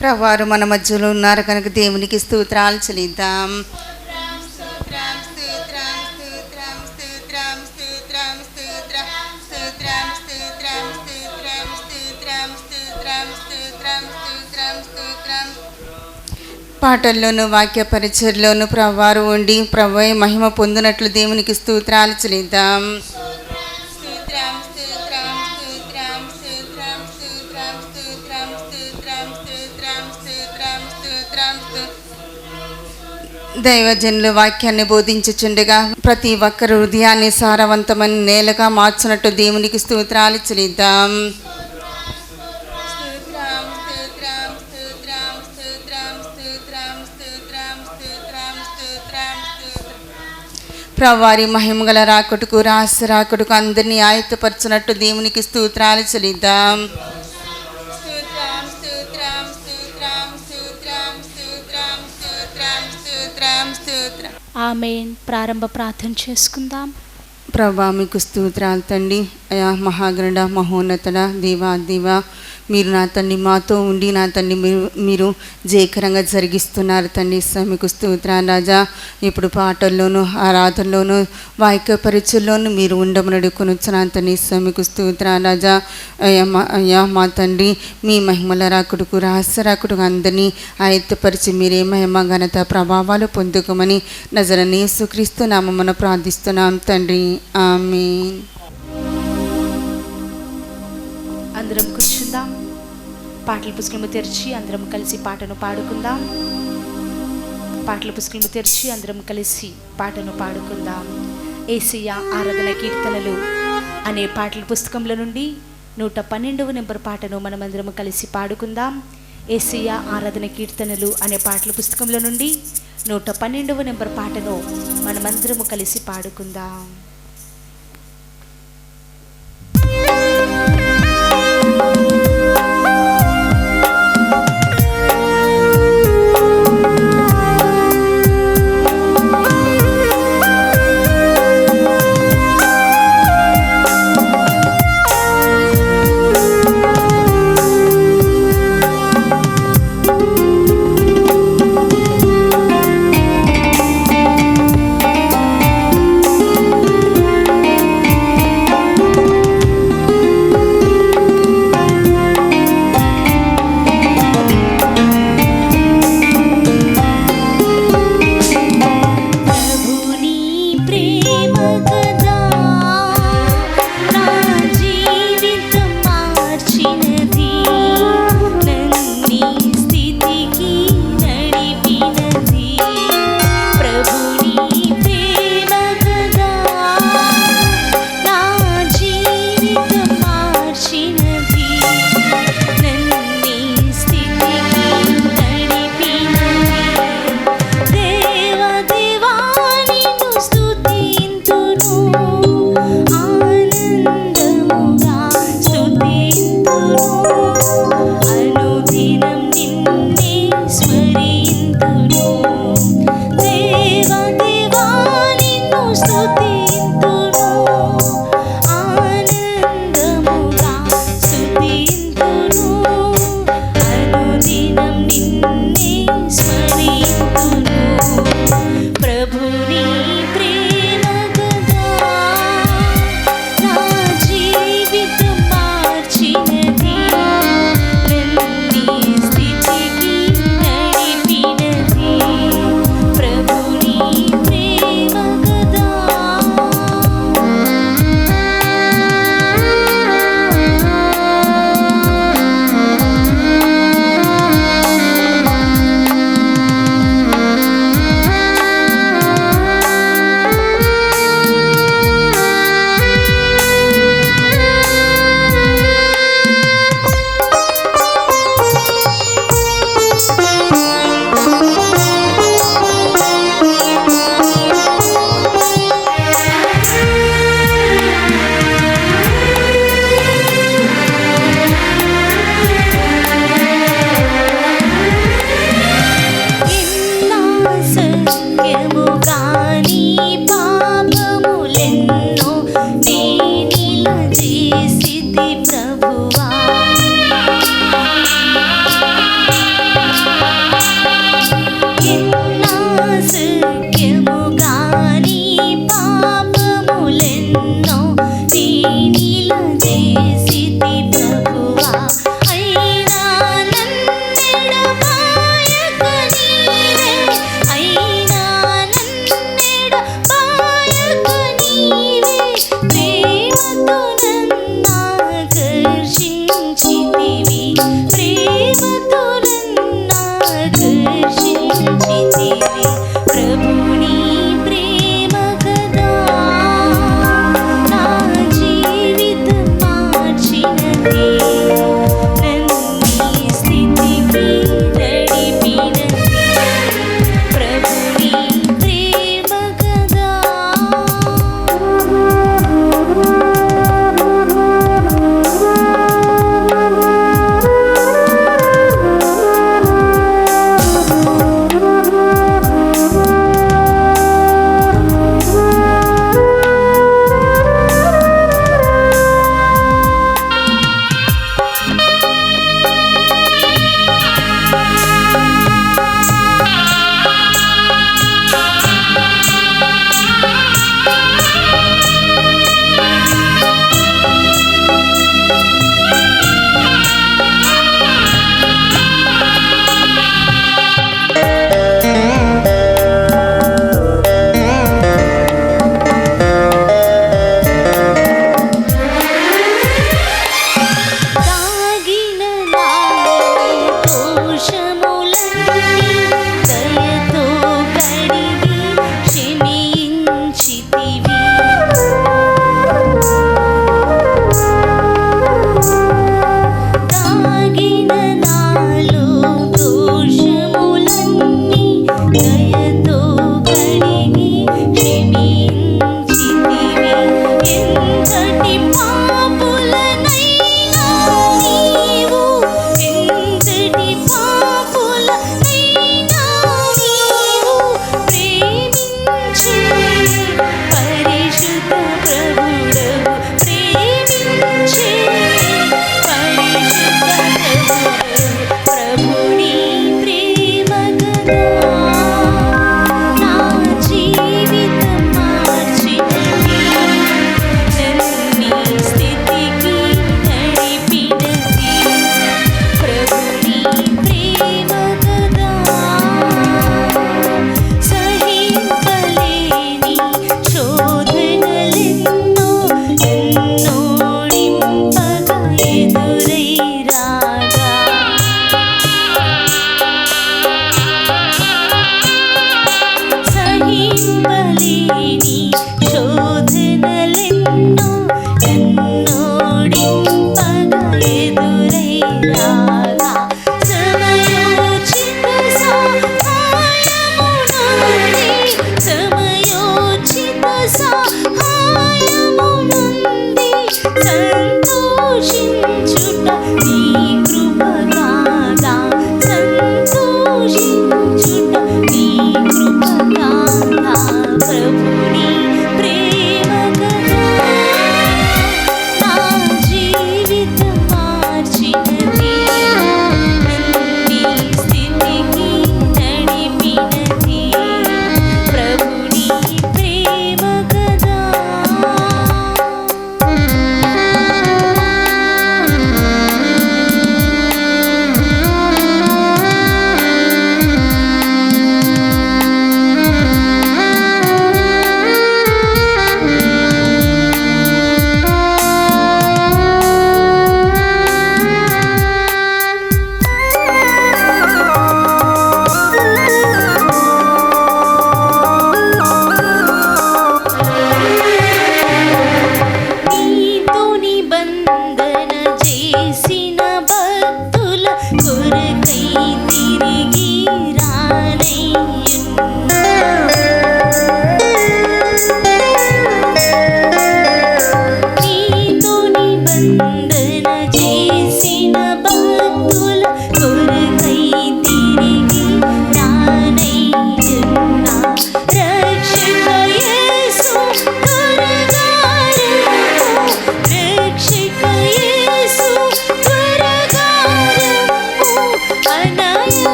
ప్రభువారు మన మధ్యలో ఉన్నారు కనుక దేవునికి స్తోత్రాలు చెల్లిద్దాం. పాటల్లోనూ వాక్య పరిచర్లోనూ ప్రభువారు ఉండి ప్రభువే మహిమ పొందినట్లు దేవునికి స్తోత్రాలు చెల్లిద్దాం. దైవజనులు వాక్యాన్ని బోధించుచుండగా ప్రతి ఒక్కరు హృదయాన్ని సారవంతమైన నేలగా మార్చినట్టు దేవునికి స్తోత్రాలు చెల్లిద్దాం. ప్రభువారి మహిమగల రాకటుకు రహస్య రాకటుకు అందరినీ ఆయత్తపరచునట్టు దేవునికి స్తోత్రాలు చెల్లిద్దాం. ఆమేన్. ప్రారంభ ప్రార్థన చేసుకుందాం. ప్రభువా మీకు స్తోత్రాలు తండ్రి. అయా మహాగణుడ మహోన్నతుడ దేవా మీరు నా తండ్రి మాతో ఉండి నా తండ్రి మీరు జయకరంగా జరిగిస్తున్నారు తండ్రి. మీకు స్తోత్రాలు రాజా. ఇప్పుడు పాటల్లోనూ ఆరాధనలోనూ వాక్య పరిచయల్లోనూ మీరు ఉండమని కొనుచ్చున్నాను తండ్రి. మీకు స్తోత్రాలు రాజా. అయ్యా మా తండ్రి మీ మహిమల రాకుడుకు రహస్య రాకుడుకు అందరినీ ఆయత్తపరిచి మీరే మహిమ ఘనత ప్రభావాలు పొందుకోమని నజరేయుడైన యేసుక్రీస్తు నామమున ప్రార్థిస్తున్నాం తండ్రి. ఆమేన్. అందరం కూర్చుందాం. పాటల పుస్తకము తెరిచి అందరం కలిసి పాటను పాడుకుందాం. పాటల పుస్తకము తెరిచి అందరం కలిసి పాటను పాడుకుందాం. యేసయ్య ఆరాధన కీర్తనలు అనే పాటల పుస్తకంలో నుండి 112వ నెంబర్ పాటను మనమందరం కలిసి పాడుకుందాం. యేసయ్య ఆరాధన కీర్తనలు అనే పాటల పుస్తకంలో నుండి 112వ నెంబర్ పాటను మనమందరము కలిసి పాడుకుందాం.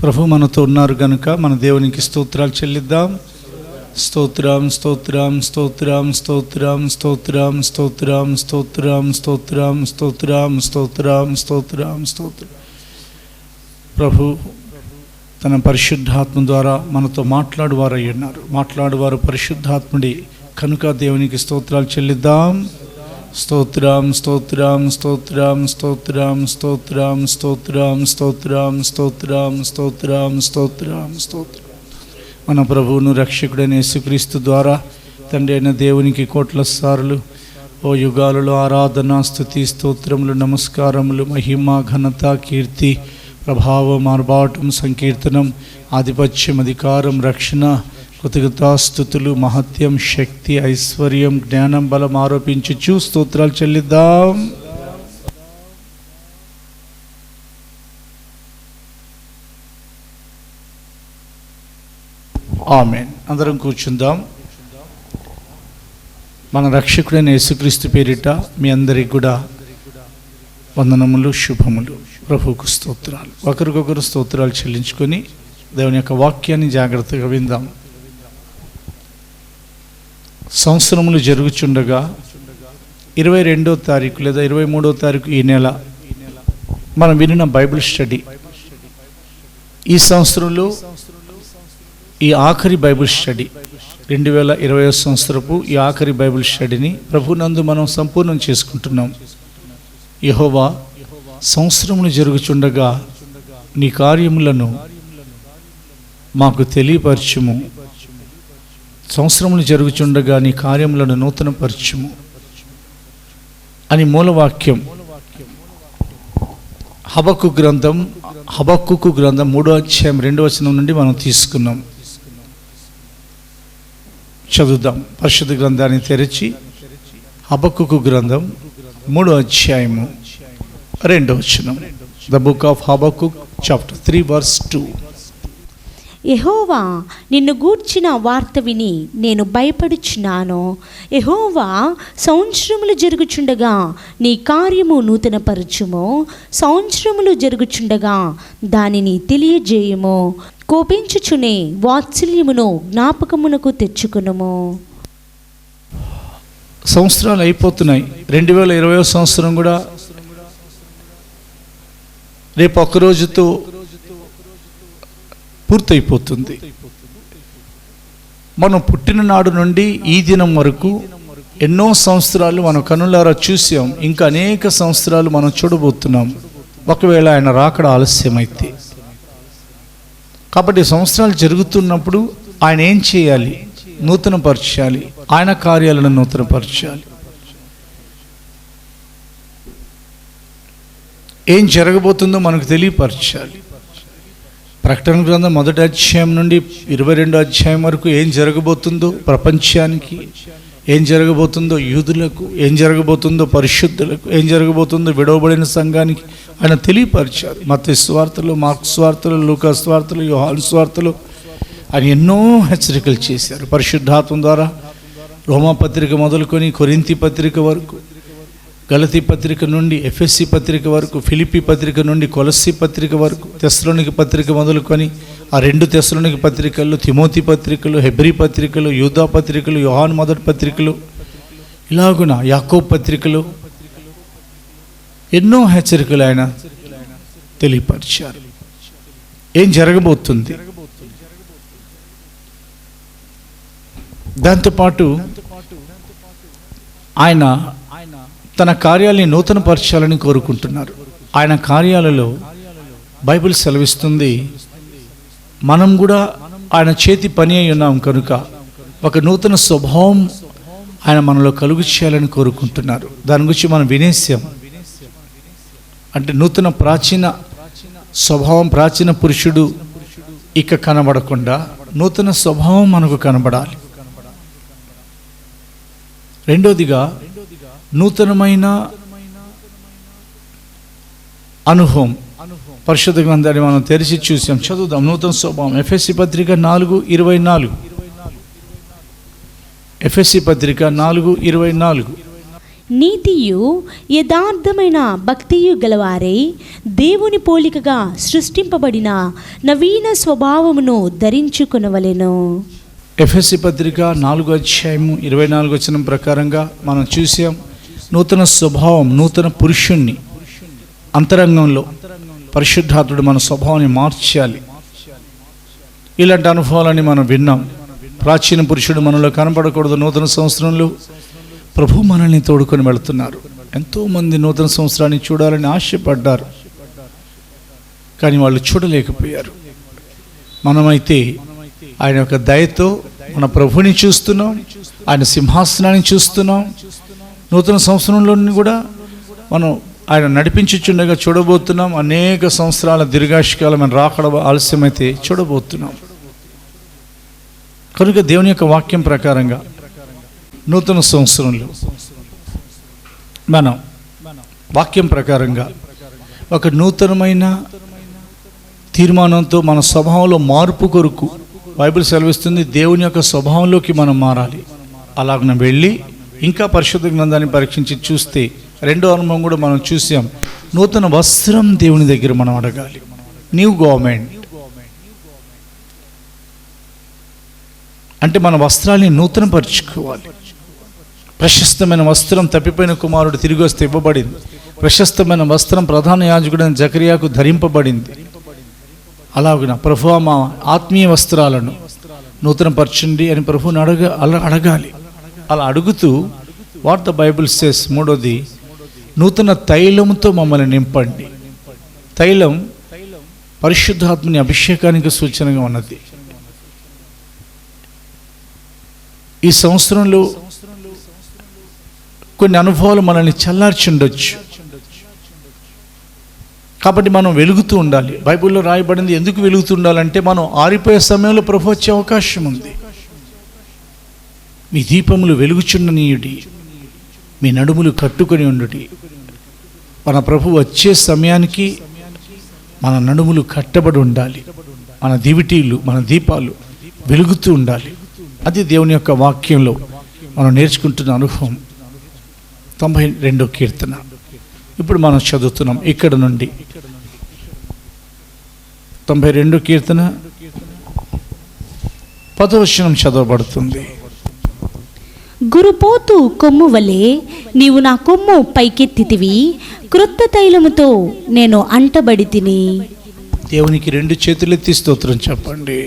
ప్రభు మనతో ఉన్నారు కనుక మన దేవునికి స్తోత్రాలు చెల్లిద్దాం. స్తోత్రం స్తోత్రం స్తోత్రం స్తోత్రం స్తోత్రం స్తోత్రం స్తోత్రం స్తోత్రం స్తోత్రం స్తోత్రం స్తోత్రం స్తోత్రం. ప్రభు తన పరిశుద్ధాత్మ ద్వారా మనతో మాట్లాడువారు అయి ఉన్నారు. మాట్లాడువారు పరిశుద్ధాత్ముడి కనుక దేవునికి స్తోత్రాలు చెల్లిద్దాం. స్తోత్రం స్తోత్రం స్తోత్రం స్తోత్రం స్తోత్రం స్తోత్రం స్తోత్రం స్తోత్రం స్తోత్రం స్తోత్రం స్తోత్రం. మన ప్రభువును రక్షకుడైన యేసుక్రీస్తు ద్వారా తండ్రి అయిన దేవునికి కోట్ల సార్లు ఓ యుగాలలో ఆరాధన స్తుతి స్తోత్రములు నమస్కారములు మహిమ ఘనత కీర్తి ప్రభావం ఆర్భాటం సంకీర్తనం ఆధిపత్యం అధికారం రక్షణ కృతజ్ఞతాస్తుతులు మహత్యం శక్తి ఐశ్వర్యం జ్ఞానం బలం ఆరోపించుచు స్తోత్రాలు చెల్లిద్దాం. ఆమేన్. అందరం కూర్చుందాం. మన రక్షకుడైన యేసుక్రీస్తు పేరిట మీ అందరికి కూడా వందనములు శుభములు. ప్రభువుకు స్తోత్రాలు. ఒకరికొకరు స్తోత్రాలు చెల్లించుకొని దేవుని యొక్క వాక్యాన్ని జాగ్రత్తగా విందాం. సంవత్సరములు జరుగుచుండగా 22వ తారీఖు లేదా 23వ తారీఖు ఈ నెల మనం వినిన బైబిల్ స్టడీ ఈ సంవత్సరంలో ఈ ఆఖరి బైబిల్ స్టడీ 2020వ సంవత్సరపు ఈ ఆఖరి బైబిల్ స్టడీని ప్రభునందు మనం సంపూర్ణం చేసుకుంటున్నాం. యెహోవా సంవత్సరములు జరుగుచుండగా నీ కార్యములను మాకు తెలియపరచుము. సంవత్సరములు జరుగుచుండగా నీ కార్యములను నూతనపరచుము అని మూలవాక్యం హబక్కు గ్రంథం 3వ అధ్యాయం 2వ వచనం నుండి మనం తీసుకున్నాం. చదువుదాం. పరిశుద్ధ గ్రంథాన్ని తెరిచి హబక్కు గ్రంథం 3వ అధ్యాయము 2వ వచనం. The book of Habakkuk chapter 3 verse 2. యెహోవా నిన్ను గూర్చిన వార్త విని నేను భయపడుచున్నాను. యెహోవా సంవత్సరములు జరుగుచుండగా నీ కార్యము నూతనపరచుము. సంవత్సరములు జరుగుచుండగా దానిని తెలియజేయుము. కోపించుచునే వాత్సల్యమును జ్ఞాపకమునకు తెచ్చుకునుము. సంవత్సరాలు అయిపోతున్నాయి. 2020వ సంవత్సరం కూడా రేపు ఒక్కరోజుతో పూర్తయిపోతుంది. మనం పుట్టిన నాడు నుండి ఈ దినం వరకు ఎన్నో సంవత్సరాలు మనం కనులారా చూసాం. ఇంకా అనేక సంవత్సరాలు మనం చూడబోతున్నాం ఒకవేళ ఆయన రాకడ ఆలస్యమైతే. కాబట్టి సంవత్సరాలు జరుగుతున్నప్పుడు ఆయన ఏం చేయాలి? నూతనపరచాలి. ఆయన కార్యాలను నూతనపరచాలి. ఏం జరగబోతుందో మనకు తెలియపరచాలి. ప్రకటన గ్రంథం 1వ అధ్యాయం నుండి 22వ అధ్యాయం వరకు ఏం జరగబోతుందో ప్రపంచానికి, ఏం జరగబోతుందో యూదులకు, ఏం జరగబోతుందో పరిశుద్ధులకు, ఏం జరగబోతుందో విడవబడిన సంఘానికి ఆయన తెలియపరిచారు. మత్తయి సువార్తలు, మార్కు సువార్తలు, లూకా సువార్తలు, యోహాను సువార్తలు ఆయన ఎన్నో హెచ్చరికలు చేశారు. పరిశుద్ధాత్మ ద్వారా రోమా పత్రిక మొదలుకొని కొరింథీ పత్రిక వరకు, గలతీ పత్రిక నుండి ఎఫెసీ పత్రిక వరకు, ఫిలిప్పీ పత్రిక నుండి కొలస్సీ పత్రిక వరకు, తెస్సలోనిక పత్రిక మొదలుకొని ఆ 2 తెస్సలోనిక పత్రికలు, తిమోతి పత్రికలు, హెబ్రీ పత్రికలు, యూదా పత్రికలు, యోహాను మొదటి పత్రికలు, ఇలాగున యాకోబు పత్రికలు ఎన్నో హెచ్చరికలు ఆయన తెలియపరిచారు. ఏం జరగబోతుంది? దాంతోపాటు ఆయన తన కార్యాలని నూతనపరచాలని కోరుకుంటున్నారు. ఆయన కార్యాలలో బైబిల్ సెలవిస్తుంది మనం కూడా ఆయన చేతి పని అయి ఉన్నాం కనుక ఒక నూతన స్వభావం ఆయన మనలో కలుగు చేయాలని కోరుకుంటున్నారు. దాని గురించి మనం వినేసాం. అంటే నూతన ప్రాచీన స్వభావం, ప్రాచీన పురుషుడు ఇక కనబడకుండా నూతన స్వభావం మనకు కనబడాలి. రెండోదిగా నూతనమైన అనుభవం. పరిశుద్ధ గ్రంథాన్ని మనం తెరిచి చూసాం. చదువుదాం. నూతన స్వభావం ఎఫెసీ పత్రిక 4:24. ఎఫెసీ పత్రిక 4:24. నీతియు యథార్థమైన భక్తియు గలవారై దేవుని పోలికగా సృష్టింపబడిన నవీన స్వభావమును ధరించుకొనవలెను. ఎఫెసీ పత్రిక 4:24 ప్రకారంగా మనం చూసాం, నూతన స్వభావం, నూతన పురుషుణ్ణి అంతరంగంలో పరిశుద్ధాత్ముడు మన స్వభావాన్ని మార్చాలి. ఇలాంటి అనుభవాలని మనం విన్నాం. ప్రాచీన పురుషుడు మనలో కనపడకూడదు. నూతన సంవత్సరంలో ప్రభు మనల్ని తోడుకొని వెళుతున్నారు. ఎంతోమంది నూతన సంవత్సరాన్ని చూడాలని ఆశపడ్డారు, కానీ వాళ్ళు చూడలేకపోయారు. మనమైతే ఆయన యొక్క దయతో మన ప్రభుని చూస్తున్నాం, ఆయన సింహాసనాన్ని చూస్తున్నాం. నూతన సంవత్సరంలో కూడా మనం ఆయన నడిపించుచుండగా చూడబోతున్నాం. అనేక సంవత్సరాల దీర్ఘాయుష్కాలం రాకడ ఆలస్యమైతే చూడబోతున్నాం. కనుక దేవుని యొక్క వాక్యం ప్రకారంగా నూతన సంవత్సరంలో మనం వాక్యం ప్రకారంగా ఒక నూతనమైన తీర్మానంతో మన స్వభావంలో మార్పు కొరకు బైబిల్ సెలవిస్తుంది. దేవుని యొక్క స్వభావంలోకి మనం మారాలి. అలాగన వెళ్ళి ఇంకా పరిశుద్ధ గ్రంథాన్ని పరీక్షించి చూస్తే రెండో అనుభవం కూడా మనం చూసాం. నూతన వస్త్రం దేవుని దగ్గర మనం అడగాలి. న్యూ గవర్నమెంట్ అంటే మన వస్త్రాన్ని నూతనపరుచుకోవాలి. ప్రశస్తమైన వస్త్రం తప్పిపోయిన కుమారుడు తిరిగి వస్తే ఇవ్వబడింది. ప్రశస్తమైన వస్త్రం ప్రధాన యాజకుడైన జకరియాకు ధరింపబడింది. అలాగున ప్రభువా మా ఆత్మీయ వస్త్రాలను నూతనపరచండి అని ప్రభువుని అడగాలి. అలా అడుగుతూ వాట్ ద బైబిల్ సేస్, మూడోది నూతన తైలంతో మమ్మల్ని నింపండి. తైలం పరిశుద్ధాత్మని అభిషేకానికి సూచనగా ఉన్నది. ఈ సంవత్సరంలో కొన్ని అనుభవాలు మనల్ని చల్లార్చి ఉండొచ్చు. కాబట్టి మనం వెలుగుతూ ఉండాలి. బైబిల్లో రాయబడింది ఎందుకు వెలుగుతూ ఉండాలంటే మనం ఆరిపోయే సమయంలో ప్రభు వచ్చే అవకాశం ఉంది. మీ దీపములు వెలుగుచుండనీయుడి, మీ నడుములు కట్టుకొని ఉండుడి. మన ప్రభు వచ్చే సమయానికి మన నడుములు కట్టబడి ఉండాలి. మన దివిటీలు, మన దీపాలు వెలుగుతూ ఉండాలి. అది దేవుని యొక్క వాక్యంలో మనం నేర్చుకుంటున్న అనుభవం. 92వ కీర్తన ఇప్పుడు మనం చదువుతున్నాం. ఇక్కడ నుండి 92వ కీర్తన 10వ వచనం చదవబడుతుంది. గురుపోతు కొమ్ము వలె నీవు నా కొమ్ము పైకెత్తితివి, క్రొత్త తైలముతో నేను అంటబడి తిని. దేవునికి 2 చేతులెత్తి స్తోత్రం చెప్పండి.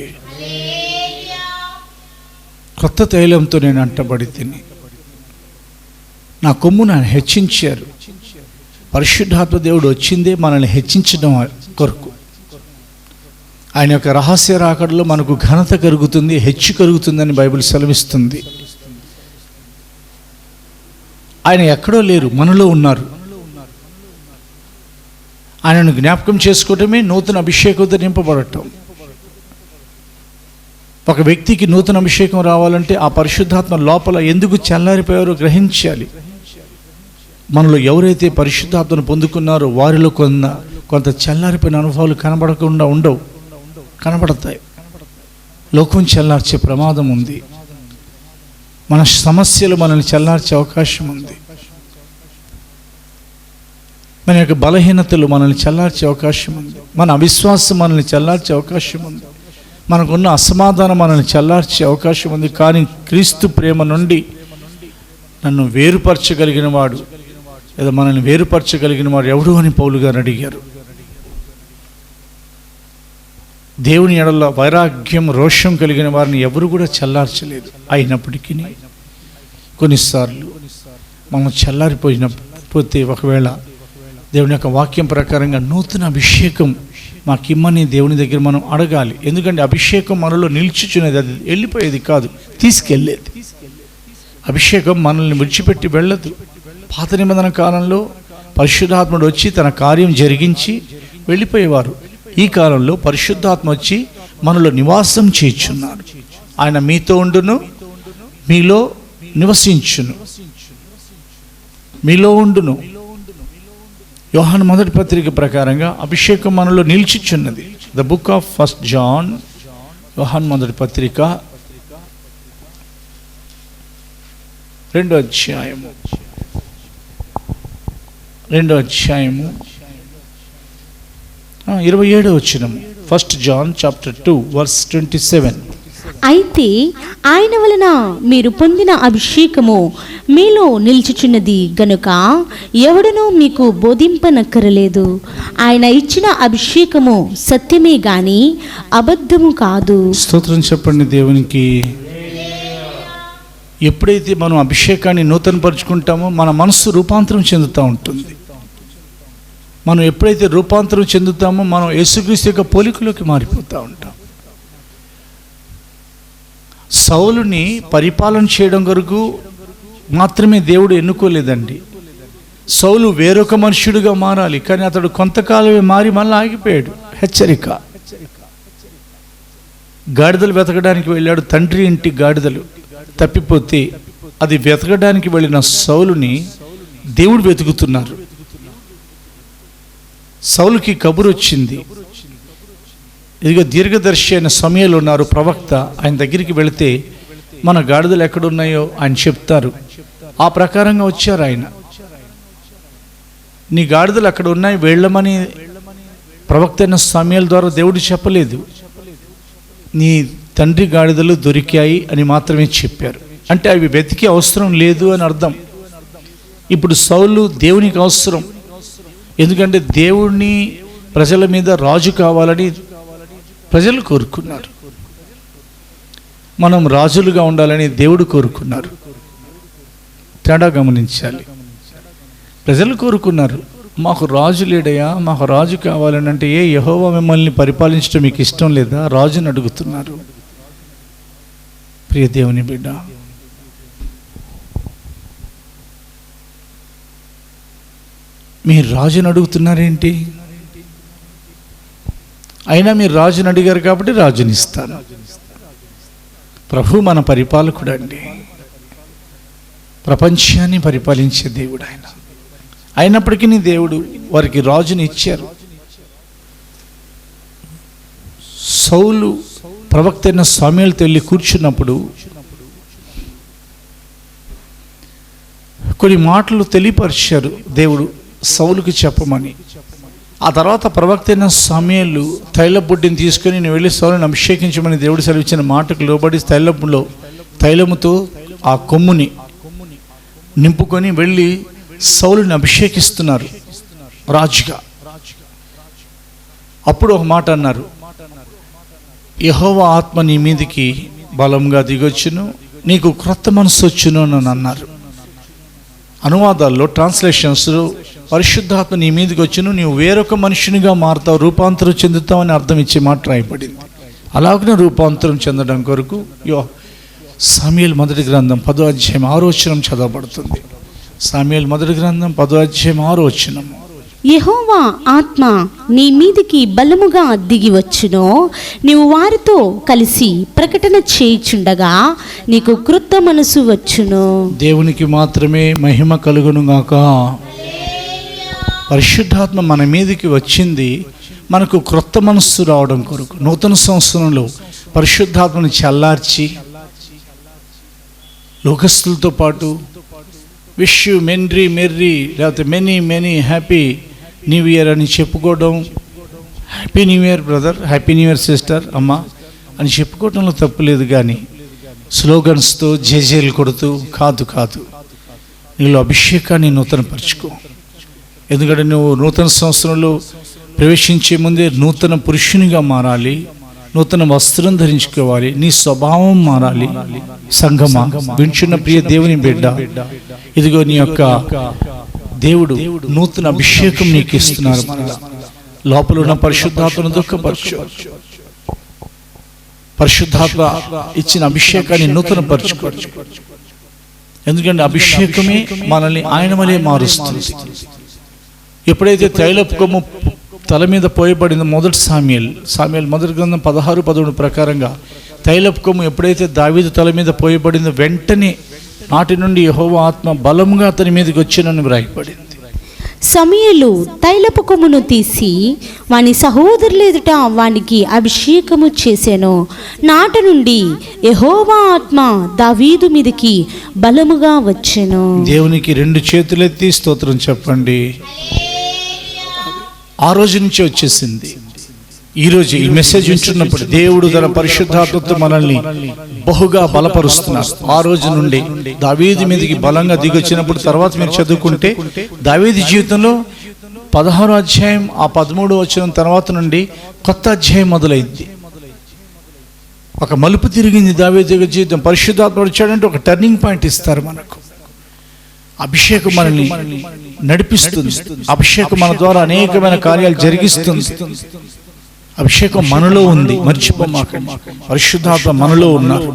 క్రొత్త తైలంతో నేను అంటబడి తిని. నా కొమ్ము నన్ను హెచ్చించారు. పరిశుద్ధాత్మ దేవుడు వచ్చిందే మనల్ని హెచ్చించడం కొరకు. ఆయన యొక్క రహస్య రాకడలో మనకు ఘనత కలుగుతుంది, హెచ్చు కలుగుతుందని బైబిల్ సెలవిస్తుంది. ఆయన ఎక్కడో లేరు, మనలో ఉన్నారు. ఆయనను జ్ఞాపకం చేసుకోవటమే నూతన అభిషేకంతో నింపబడటం. ఒక వ్యక్తికి నూతన అభిషేకం రావాలంటే ఆ పరిశుద్ధాత్మ లోపల ఎందుకు చల్లారిపోయారో గ్రహించాలి. మనలో ఎవరైతే పరిశుద్ధాత్మను పొందుకున్నారో వారిలో కొంత చల్లారిపోయిన అనుభవాలు కనబడతాయి. లోకం చల్లార్చే ప్రమాదం ఉంది. మన సమస్యలు మనల్ని చల్లార్చే అవకాశం ఉంది. మన యొక్క బలహీనతలు మనల్ని చల్లార్చే అవకాశం ఉంది. మన అవిశ్వాసం మనల్ని చల్లార్చే అవకాశం ఉంది. మనకున్న అసమాధానం మనల్ని చల్లార్చే అవకాశం ఉంది. కానీ క్రీస్తు ప్రేమ నుండి నన్ను వేరుపరచగలిగిన వాడు, లేదా మనల్ని వేరుపరచగలిగిన వాడు ఎవడు అని పౌలు గారు అడిగారు. దేవుని ఎడల వైరాగ్యం, రోషం కలిగిన వారిని ఎవరు కూడా చల్లార్చలేదు. అయినప్పటికీ కొన్నిసార్లు మనం చల్లారిపోతే ఒకవేళ దేవుని యొక్క వాక్యం ప్రకారంగా నూతన అభిషేకం మాకిమ్మని దేవుని దగ్గర మనం అడగాలి. ఎందుకంటే అభిషేకం మనలో నిలిచిచునేది, అది వెళ్ళిపోయేది కాదు, తీసుకెళ్ళేది. అభిషేకం మనల్ని విడిచిపెట్టి వెళ్ళదు. పాత నిబంధన కాలంలో పరిశుద్ధాత్ముడు వచ్చి తన కార్యం జరిగించి వెళ్ళిపోయేవారు. ఈ కాలంలో పరిశుద్ధాత్మ వచ్చి మనలో నివాసం చేయుచున్నారు. ఆయన మీతో ఉండును, మీలో నివసించును, మీలో ఉండును. యోహాను మొదటి పత్రిక ప్రకారంగా అభిషేకం మనలో నిలిచిచున్నది. ద బుక్ ఆఫ్ 1 జాన్, యోహాను మొదటి పత్రిక 2వ అధ్యాయము 2వ అధ్యాయము 27వ వచనము. 1 John chapter 2 verse 27. అయితే ఆయన వలన మీరు పొందిన అభిషేకము మీలో నిలిచుచున్నది గనుక ఎవడనూ మీకు బోధింపనక్కరలేదు. ఆయన ఇచ్చిన అభిషేకము సత్యమే గాని అబద్ధము కాదు. స్తోత్రం చెప్పండి దేవునికి. ఎప్పుడైతే మనం అభిషేకాన్ని నూతనపరుచుకుంటామో మన మనస్సు రూపాంతరం చెందుతూ ఉంటుంది. మనం ఎప్పుడైతే రూపాంతరం చెందుతామో మనం యేసుక్రీస్తు యొక్క పోలికలోకి మారిపోతూ ఉంటాం. సౌలుని పరిపాలన చేయడం కొరకు మాత్రమే దేవుడు ఎన్నుకోలేదండి. సౌలు వేరొక మనుష్యుడిగా మారాలి, కానీ అతడు కొంతకాలమే మారి మళ్ళీ ఆగిపోయాడు. హెచ్చరిక. గాడిదలు వెతకడానికి వెళ్ళాడు. తండ్రి ఇంటి గాడిదలు తప్పిపోతే అది వెతకడానికి వెళ్ళిన సౌలుని దేవుడు వెతుకుతున్నారు. సౌలుకి కబురు వచ్చింది, ఇదిగో దీర్ఘదర్శి అయిన సమయంలో ఉన్నారు, ప్రవక్త. ఆయన దగ్గరికి వెళితే మన గాడిదలు ఎక్కడున్నాయో ఆయన చెప్తారు. ఆ ప్రకారంగా వచ్చారు ఆయన. నీ గాడిదలు అక్కడ ఉన్నాయి వెళ్ళమని ప్రవక్త అయిన సమయాల ద్వారా దేవుడు చెప్పలేదు. నీ తండ్రి గాడిదలు దొరికాయి అని మాత్రమే చెప్పారు. అంటే అవి వెతికి అవసరం లేదు అని అర్థం. ఇప్పుడు సౌలు దేవునికి అవసరం. ఎందుకంటే దేవుడిని ప్రజల మీద రాజు కావాలని ప్రజలు కోరుకున్నారు. మనం రాజులుగా ఉండాలని దేవుడు కోరుకున్నారు. తేడా గమనించాలి. ప్రజలు కోరుకున్నారు, మాకు రాజు లేడయా, మాకు రాజు కావాలని. అంటే యెహోవా మిమ్మల్ని పరిపాలించడం మీకు ఇష్టం లేదా? రాజుని అడుగుతున్నారు. ప్రియ దేవుని బిడ్డ, మీరు రాజుని అడుగుతున్నారేంటి? అయినా మీరు రాజుని అడిగారు కాబట్టి రాజుని ఇస్తాను. ప్రభు మన పరిపాలకుడు అండి. ప్రపంచాన్ని పరిపాలించే దేవుడు ఆయన. అయినప్పటికీ దేవుడు వారికి రాజుని ఇచ్చారు. సౌలు ప్రవక్త అయిన సమూయేలుతో వెళ్ళి కూర్చున్నప్పుడు కొన్ని మాటలు తెలియపరిచారు దేవుడు సౌలుకి చెప్పమని. ఆ తర్వాత ప్రవక్త అయిన సమూయేలు తైలబుడ్డిని తీసుకొని నేను వెళ్ళి సౌలుని అభిషేకించమని దేవుడు సెలవిచ్చిన మాటకు లోబడి తైలముతో ఆ కొమ్ముని నింపుకొని వెళ్ళి సౌలుని అభిషేకిస్తున్నారు రాజుగా. అప్పుడు ఒక మాట అన్నారు, యెహోవా ఆత్మ నీ మీదికి బలంగా దిగొచ్చును, నీకు క్రొత్త మనసు వచ్చును అని అన్నారు. అనువాదాల్లో ట్రాన్స్లేషన్స్ పరిశుద్ధాత్మ నీ మీదకి వచ్చును, నీవు వేరొక మనుషునిగా మారుతావు, రూపాంతరం చెందుతావు అని అర్థం ఇచ్చే మాట రాయబడింది. అలాగనే రూపాంతరం చెందడం కొరకు సమూయేలు మొదటి గ్రంథం 10వ అధ్యాయం 6వ వచనం చదవబడుతుంది. సమూయేలు మొదటి గ్రంథం 10వ అధ్యాయం 6వ వచనం. యెహోవా ఆత్మ నీ మీదికి బలముగా దిగి వచ్చును, నీవు వారితో కలిసి ప్రకటన చేయుచుండగా నీకు క్రొత్త మనసు వచ్చును. దేవునికి మాత్రమే మహిమ కలుగును గాక. పరిశుద్ధాత్మ మన మీదికి వచ్చింది మనకు క్రొత్త మనస్సు రావడం కొరకు. నూతన సంవత్సరంలో పరిశుద్ధాత్మను చల్లార్చి లోకస్తులతో పాటు విష్ యూ మెర్రీ లేకపోతే మెనీ హ్యాపీ న్యూ ఇయర్ అని చెప్పుకోవడం, happy new year brother, happy new year sister, అమ్మ అని చెప్పుకోవడంలో తప్పులేదు. కానీ స్లోగన్స్తో జేజేలు కొడుతూ కాదు. నీలో అభిషేకాన్ని నూతనపరచుకో. ఎందుకంటే నువ్వు నూతన సంవత్సరంలో ప్రవేశించే ముందే నూతన పురుషునిగా మారాలి, నూతన వస్త్రం ధరించుకోవాలి, నీ స్వభావం మారాలి. సంగమా వింటున్న ప్రియ దేవుని బిడ్డ, ఇదిగో నీ యొక్క దేవుడు నూతన అభిషేకం నీకు ఇస్తున్నారు. లోపల ఉన్న పరిశుద్ధాత్మను దుఃఖపరచు. పరిశుద్ధాత్మ ఇచ్చిన అభిషేకాన్ని నూతనపరచుకోవచ్చు. ఎందుకంటే అభిషేకమే మనల్ని ఆయన వలె మారుస్తుంది. ఎప్పుడైతే తైలపు కొమ్ము తల మీద పోయబడిందో మొదటి సమూయేలు మొదటి గ్రంథం 16-11 ప్రకారంగా తైలపు కొమ్ము ఎప్పుడైతే దావీదు తల మీద పోయబడిందో వెంటనే నాటి నుండి యెహోవా ఆత్మ బలముగా అతని మీదకి వచ్చినని వ్రాయబడింది. సమూయేలు తైలపు కొమ్మును తీసి వాని సహోదరుల ఎదుట వానికి అభిషేకము చేసెను. నాట నుండి యెహోవా ఆత్మ దావీదు మీదకి బలముగా వచ్చెను. దేవునికి 2 చేతులెత్తి స్తోత్రం చెప్పండి. ఆ రోజు నుంచే వచ్చేసింది. ఈ రోజు ఈ మెసేజ్ వింటున్నప్పుడు దేవుడు తన పరిశుద్ధాత్మతో మనల్ని బహుగా బలపరుస్తున్నారు. ఆ రోజు నుండి దావీదు మీదకి బలంగా దిగొచ్చినప్పుడు తర్వాత మీరు చదువుకుంటే దావీదు జీవితంలో 16వ అధ్యాయం ఆ 13వ వచనం తర్వాత నుండి కొత్త అధ్యాయం మొదలైంది. ఒక మలుపు తిరిగింది దావీదు జీవితం. పరిశుద్ధాత్మ వచ్చాడంటే ఒక టర్నింగ్ పాయింట్ ఇస్తారు మనకు. అభిషేకం మనల్ని నడిపిస్తుంది. అభిషేకం మన ద్వారా అనేకమైన కార్యాలు జరిగిస్తుంది. అభిషేకం మనలో ఉంది, మర్చిపోమాకండి. పరిశుద్ధాత్మ మనలో ఉన్నారు.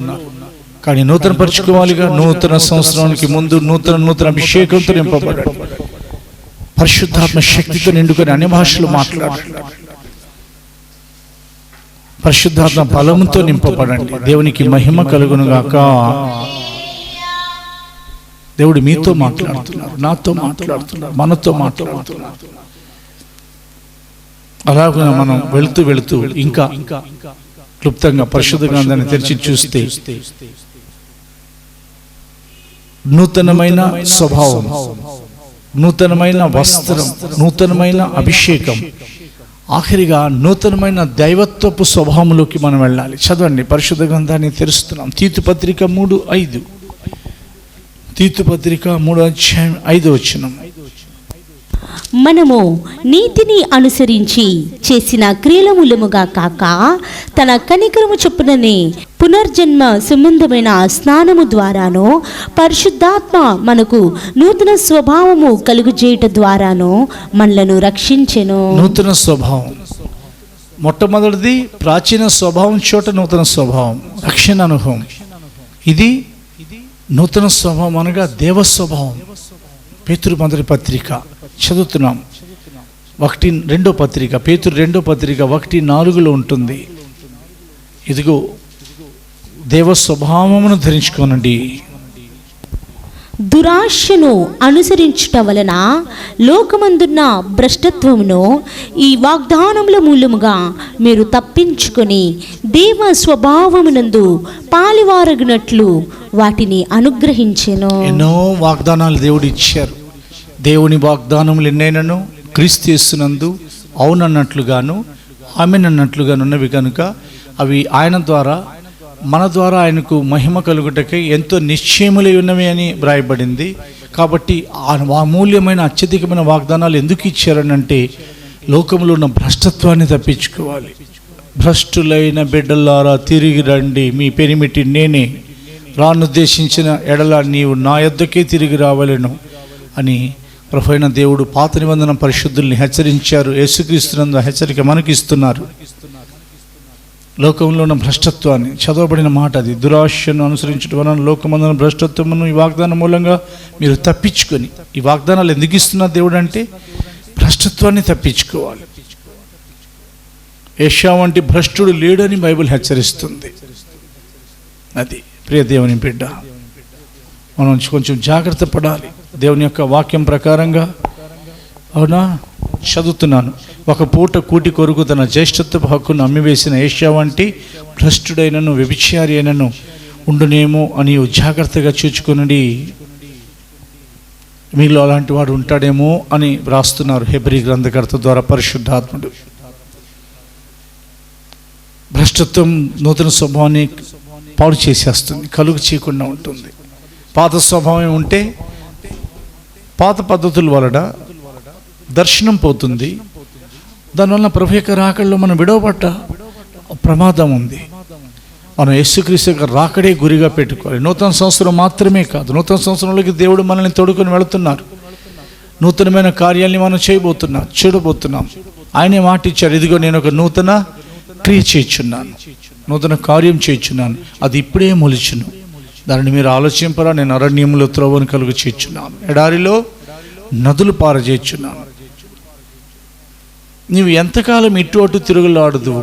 కానీ నూతన పరుచుకోవాలిగా. నూతన సంవత్సరానికి ముందు నూతన అభిషేకంతో నింపబడాలి. పరిశుద్ధాత్మ శక్తితో నిండుకొని అన్ని భాషలు మాట్లాడాలి. పరిశుద్ధాత్మ బలముతో నింపబడండి. దేవునికి మహిమ కలుగునుగాక. దేవుడు మీతో మాట్లాడుతున్నారు, నాతో మాట్లాడుతున్నారు, మనతో మాట్లాడుతున్నారు. అలాగే మనం వెళుతూ ఇంకా క్లుప్తంగా పరిశుద్ధ గ్రంథాన్ని తెరిచి చూస్తే నూతనమైన స్వభావం, నూతనమైన వస్త్రం, నూతనమైన అభిషేకం, ఆఖరిగా నూతనమైన దైవత్వపు స్వభావంలోకి మనం వెళ్ళాలి. చదవండి, పరిశుద్ధ గ్రంథాన్ని తెరుస్తున్నాం. తీతు పత్రిక 3:5. తీతు పత్రిక 3వ అధ్యాయం 5వ వచనం. మనము నీతిని అనుసరించి చేసిన క్రియల మూలముగా కాక తన కనికరము చొప్పుననే పునర్జన్మ సంబంధమైన స్నానము ద్వారాను పరిశుద్ధాత్మ మనకు నూతన స్వభావము కలుగుచేయుట ద్వారాను మనలను రక్షించెను. నూతన స్వభావం మొట్టమొదటిది ప్రాచీన స్వభావం చోట నూతన స్వభావం, రక్షణ అనుభవం. ఇది నూతన స్వభావం అనగా దేవ స్వభావం. పేతురు మొదటి పత్రిక చదువుతున్నాం. 1-2 పత్రిక, పేతురు 2వ పత్రిక 1:4 ఉంటుంది. ఇదిగో దేవ స్వభావమును ధరించుకోనండి. దురాశను అనుసరించుట వలన లోకమందున్న భ్రష్టత్వమును ఈ వాగ్దానముల మూలముగా మీరు తప్పించుకొని దేవ స్వభావమునందు పాలివారగినట్లు వాటిని అనుగ్రహించెను. ఎన్నో వాగ్దానాలు దేవుడు ఇచ్చారు. దేవుని వాగ్దానములు ఎన్నైనను క్రీస్తు యేసునందు అవునన్నట్లుగాను ఆమెనన్నట్లుగాను ఉన్నవి కనుక అవి ఆయన ద్వారా మన ద్వారా ఆయనకు మహిమ కలుగుటకై ఎంతో నిశ్చయములై ఉన్నవి అని వ్రాయబడింది. కాబట్టి ఆ అమూల్యమైన అత్యధికమైన వాగ్దానాలు ఎందుకు ఇచ్చారనంటే లోకంలో ఉన్న భ్రష్టత్వాన్ని తప్పించుకోవాలి. భ్రష్టులైన బిడ్డలారా తిరిగి రండి, మీ పెనిమిటి నేనే, రానుద్దేశించిన ఎడల నీవు నా యొద్దకే తిరిగి రావలెను అని ప్రభువైన దేవుడు పాత నిబంధన పరిశుద్ధుల్ని హెచ్చరించారు. యేసుక్రీస్తునందు హెచ్చరిక మనకి ఇస్తున్నారు. లోకంలో ఉన్న భ్రష్టత్వాన్ని, చదవబడిన మాట అది, దురాశను అనుసరించడం వలన లోకమందున భ్రష్టత్వమును ఈ వాగ్దానం మూలంగా మీరు తప్పించుకొని. ఈ వాగ్దానాలు ఎందుకు ఇస్తున్నారు దేవుడు అంటే భ్రష్టత్వాన్ని తప్పించుకోవాలి. యేషయా వంటి భ్రష్టుడు లేడని బైబిల్ హెచ్చరిస్తుంది. అది ప్రియ దేవుని బిడ్డ, మనం కొంచెం జాగ్రత్త పడాలి. దేవుని యొక్క వాక్యం ప్రకారంగా అవునా చదువుతున్నాను. ఒక పూట కూటి కొరకు తన జ్యేష్ఠత్వపు హక్కును అమ్మివేసిన యేషయా వంటి భ్రష్టుడైనను వ్యభిచారి అయినను ఉండునేమో అని జాగ్రత్తగా చూచుకొనుడి. మీలో అలాంటి వాడు ఉంటాడేమో అని వ్రాస్తున్నారు హెబ్రీ గ్రంథకర్త ద్వారా పరిశుద్ధాత్ముడు. భ్రష్టత్వం నూతన స్వభావాన్ని పాడు చేసేస్తుంది, కలుగు చేయకుండా ఉంటుంది. పాత స్వభావం ఉంటే పాత పద్ధతుల వలన దర్శనం పోతుంది. దానివల్ల ప్రభు యొక్క రాకడలో మనం విడవబడ్డ ప్రమాదం ఉంది. మనం యేసుక్రీస్తు యొక్క రాకడే గురిగా పెట్టుకోవాలి. నూతన సంవత్సరం మాత్రమే కాదు, నూతన సంవత్సరంలోకి దేవుడు మనల్ని తోడుకొని వెళుతున్నారు. నూతనమైన కార్యాలని మనం చూడబోతున్నాం. ఆయనే మాట ఇచ్చారు, ఇదిగో నేను ఒక నూతన క్రియ చేయుచున్నాను, నూతన కార్యం చేయుచున్నాను, అది ఇప్పుడే మొలిచును, దానిని మీరు ఆలోచింపరా. నేను అరణ్యములో త్రోవను కలుగు చేయుచున్నాను, ఎడారిలో నదులు పారజేయుచున్నాను. నీవు ఎంతకాలం ఇటు అటు తిరుగులాడుదు,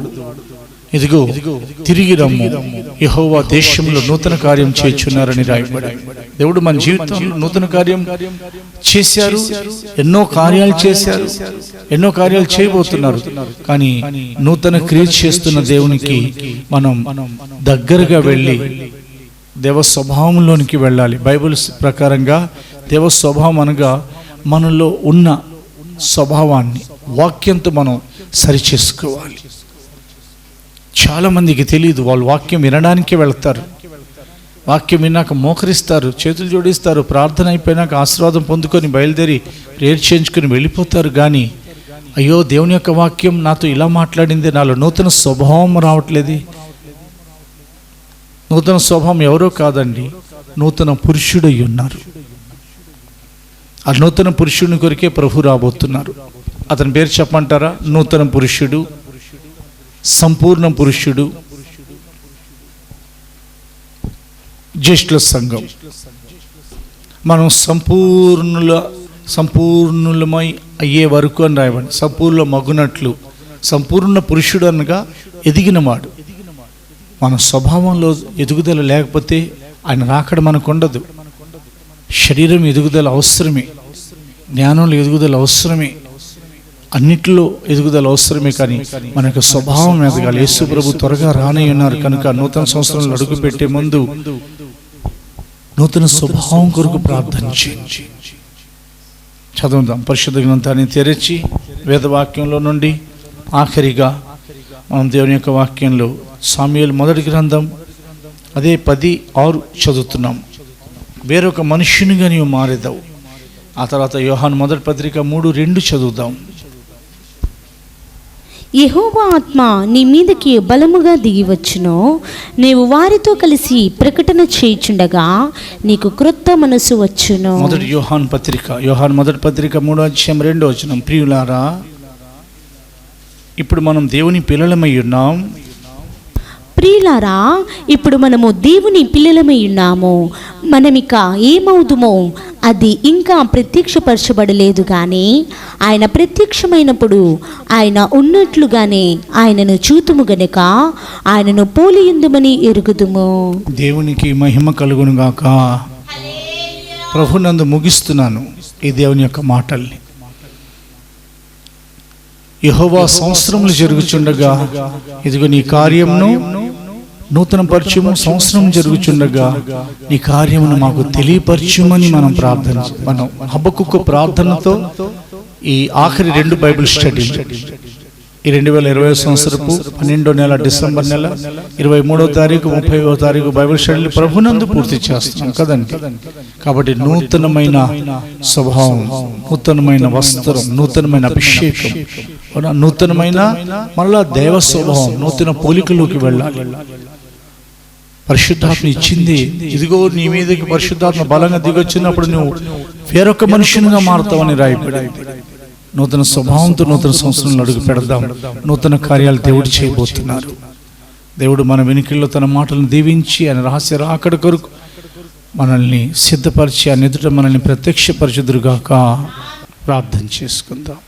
ఇదిగో తిరిగి రమ్ము, యెహోవా దేశంలో నూతన కార్యం చేయుచున్నారని రాయబడి. దేవుడు మన జీవితంలో నూతన కార్యం చేశారు, ఎన్నో కార్యాలు చేశారు, ఎన్నో కార్యాలు చేయబోతున్నారు. కానీ నూతన క్రియ చేస్తున్న దేవునికి మనం దగ్గరగా వెళ్ళి దేవ స్వభావంలోనికి వెళ్ళాలి. బైబిల్ ప్రకారంగా దేవ స్వభావం అనగా మనలో ఉన్న స్వభావాన్ని వాక్యంతో మనం సరిచేసుకోవాలి. చాలామందికి తెలియదు, వాళ్ళు వాక్యం వినడానికే వెళ్తారు, వాక్యం విన్నాక మోకరిస్తారు, చేతులు జోడిస్తారు, ప్రార్థన అయిపోయినాక ఆశీర్వాదం పొందుకొని బయలుదేరి ప్రేయర్ చేయించుకొని వెళ్ళిపోతారు. కానీ అయ్యో దేవుని యొక్క వాక్యం నాతో ఇలా మాట్లాడింది, నాలో నూతన స్వభావం రావట్లేదు. నూతన స్వభావం ఎవరో కాదండి, నూతన పురుషుడై ఉన్నారు. ఆ నూతన పురుషుడిని కొరికే ప్రభు రాబోతున్నారు. అతని పేరు చెప్పమంటారా? నూతన పురుషుడు, సంపూర్ణ పురుషుడు, జ్యేష్ఠుల సంఘం. మనం సంపూర్ణులమై అయ్యే వరకు అని రాయబడి, సంపూర్ణ మగునట్లు. సంపూర్ణ పురుషుడు అనగా ఎదిగినవాడు. మన స్వభావంలో ఎదుగుదల లేకపోతే ఆయన రాకడ మనకు ఉండదు. శరీరం ఎదుగుదల అవసరమే, జ్ఞానంలో ఎదుగుదల అవసరమే, అన్నిట్లో ఎదుగుదల అవసరమే. కానీ మన యొక్క స్వభావం ఎదగాలి. యేసు ప్రభు త్వరగా రానే ఉన్నారు కనుక నూతన సంవత్సరంలో అడుగు పెట్టే ముందు నూతన స్వభావం కొరకు ప్రార్థన చేయండి. చదువుదాం. పరిశుద్ధ గ్రంథాన్ని తెరచి వేదవాక్యంలో నుండి ఆఖరిగా మనం దేవుని యొక్క వాక్యంలో సామ్యూయేలు మొదటి గ్రంథం అదే 10:6 చదువుతున్నాం. వేరొక మనుష్యునిగా నీవు మారేదావు. ఆ తర్వాత యోహాను మొదటి పత్రిక 3:2 చదువుదాం. యెహోవా ఆత్మ నీ మీదకి బలముగా దిగివచ్చును, నీవు వారితో కలిసి ప్రకటన చేయుచుండగా నీకు క్రొత్త మనసు వచ్చును. యోహాను మొదటి పత్రిక 3:2. ప్రియులారా, ఇప్పుడు మనం దేవుని పిల్లలమై ఉన్నాం. ప్రియులారా, ఇప్పుడు మనము దేవుని పిల్లలమై ఉన్నాము. మనమిక ఏమవుదుమో అది ఇంకా ప్రత్యక్షపరచబడలేదు, కానీ ఆయన ప్రత్యక్షమైనప్పుడు ఆయన ఉన్నట్లుగానే ఆయనను చూతుము గనుక ఆయనను పోలియుందుమని ఎరుగుదుము. దేవునికి మహిమ కలుగును గాక. ప్రభునందు ముగిస్తున్నాను ఈ దేవుని యొక్క మాటల్ని. యెహోవా సంవత్సరములు జరుగుచుండగా ఇదిగో నీ కార్యమును నూతన పరచుము. సంవత్సరం జరుగుచుండగా నీ కార్యమును మాకు తెలియపరచుమని మనం హబక్కుకు ప్రార్థనతో ఈ ఆఖరి 2 బైబిల్ స్టడీ ఈ 2020 సంవత్సరపు 12వ నెల డిసెంబర్ నెల 23వ తారీఖు 30వ తారీఖు బైబిల్ స్టడీలు ప్రభునందు పూర్తి చేస్తున్నాం కదండి. కాబట్టి నూతనమైన స్వభావం, నూతనమైన వస్త్రం, నూతనమైన అభిషేకం, నూతనమైన మళ్ళా దైవ స్వభావం, నూతన పోలికలోకి వెళ్ళాలి. పరిశుద్ధాత్మ ఇచ్చింది. ఇదిగో నీ మీదకి పరిశుద్ధాత్మ బలంగా దిగొచ్చినప్పుడు నువ్వు వేరొక మనుషునిగా మారుతావని రాయబడింది. నూతన స్వభావంతో నూతన సంవత్సరంలో అడుగు పెడదాం. నూతన కార్యాలు దేవుడు చేయబోతున్నారు. దేవుడు మన వెనుకల్లో తన మాటలను దీవించి ఆయన రహస్య రాకడ కొరకు మనల్ని సిద్ధపరిచి ఆయన ఎదుట మనల్ని ప్రత్యక్షపరచుదురుగాక. ప్రార్థన చేసుకుందాం.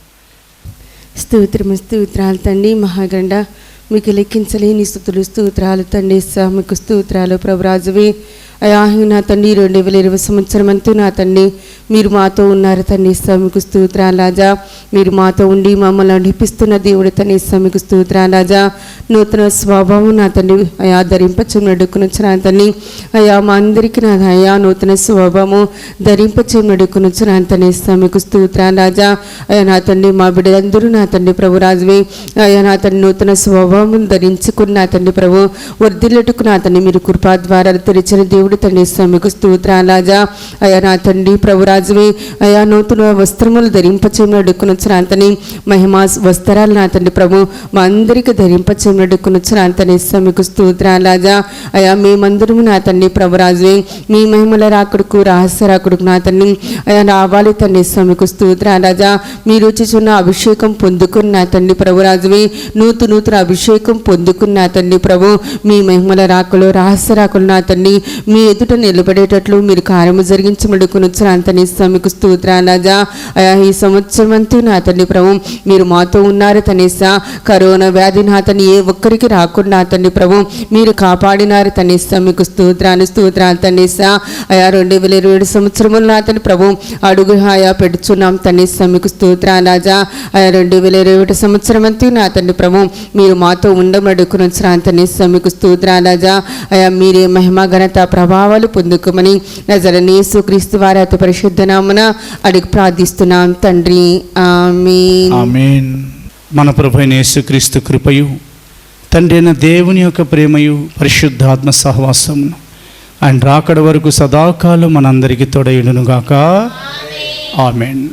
స్తోత్రాలు తండ్రి మహాగండ, మీకు లెక్కించలేని స్తుతులు స్తోత్రాలు తండ్రి. మీకు స్తోత్రాలు ప్రభురాజువే. అయా నా తండ్రి 2020 సంవత్సరం అంతా నా తండ్రి మీరు మాతో ఉన్నారు తండ్రి. మీకు స్తోత్రాలు రాజా. మీరు మాతో ఉండి మమ్మల్ని నడిపిస్తున్న దేవుడు తండ్రి. మీకు స్తోత్రాలు రాజా. నూతన స్వభావం నా తండ్రి అయా ధరింపచేమడుకునొచ్చిన తండ్రి. అయా మా అందరికీ నా అయా నూతన స్వభావము ధరింపచేమడుకునొచ్చిన తండ్రి. మీకు స్తోత్రాలు రాజా. అయా నా తండ్రి మా బిడ్డలందరూ నా తండ్రి ప్రభురాజువే. అయా నా తండ్రి నూతన స్వభావం ధరించుకుని నా తండ్రి ప్రభు వర్ధిల్లుటకు నా తండ్రి మీరు కృపా ద్వారా తెరిచిన దేవుడు తండ్రి. మీకు స్తోత్రాలు రాజా. అయా నా తండ్రి ప్రభురాజువే. అయా నూతన వస్త్రములు ధరింపచేమడుకునొచ్చిన తండ్రి. మహిమా వస్త్రాలు నా తండ్రి ప్రభు మా అందరికీ ధరింపచేమడుకునొచ్చిన తండ్రి. మీకు స్తోత్రాలు రాజా. అయా మేమందరము నా తండ్రి ప్రభురాజువే మీ మహిమల రాకుడుకు రహస్య రాకుడుకు నా తండ్రి అయా రావాలి తండ్రి. మీకు స్తోత్రాలు రాజా. మీరు వచ్చుచున్న అభిషేకం పొందుకున్న నా తండ్రి ప్రభురాజువే నూతన అభిషేకం పొందుకున్న నా తండ్రి ప్రభు మీ మహిమల రాకులు రహస్య రాకులు నా తండ్రి మీ మీ ఎదుట నిలబడేటట్లు మీరు కార్యము జరిగించమడుకునుచ్చున్నాను తండ్రి. మీకు స్తోత్రాలు రాజా. అయా ఈ సంవత్సరం అంతా నా తండ్రి ప్రభు మీరు మాతో ఉన్నారు తనేసా. కరోనా వ్యాధి నా తండ్రి ఏ ఒక్కరికి రాకుండా తండ్రి ప్రభు మీరు కాపాడినారు తనేసా. మీకు స్తోత్రాలు తనేసా. అయా 2027 సంవత్సరములు నా తండ్రి ప్రభు అడుగు ఆయా పెడుచున్నాం తనేసా. మీకు స్తోత్రాలు రాజా. అయా 2027 సంవత్సరం అంతా నా తండ్రి ప్రభు మీరు మాతో ఉండమడుకుని వచ్చిన తనేసా. మీకు స్తోత్రాలు రాజా. అయా మీరే మహిమ ఘనత ప్రభావాలు పొందుకోమని నజరేయుడైన యేసుక్రీస్తు వారి అతి పరిశుద్ధ నామమున అడిగి ప్రార్థిస్తున్నాం తండ్రి. ఆమేన్. ఆమేన్. మన ప్రభువైన యేసుక్రీస్తు కృపయు తండ్రి అయిన దేవుని యొక్క ప్రేమయు పరిశుద్ధాత్మ సహవాసమును ఆయన రాకడ వరకు సదాకాలం మనందరికీ తోడయుడునుగాక. ఆమేన్.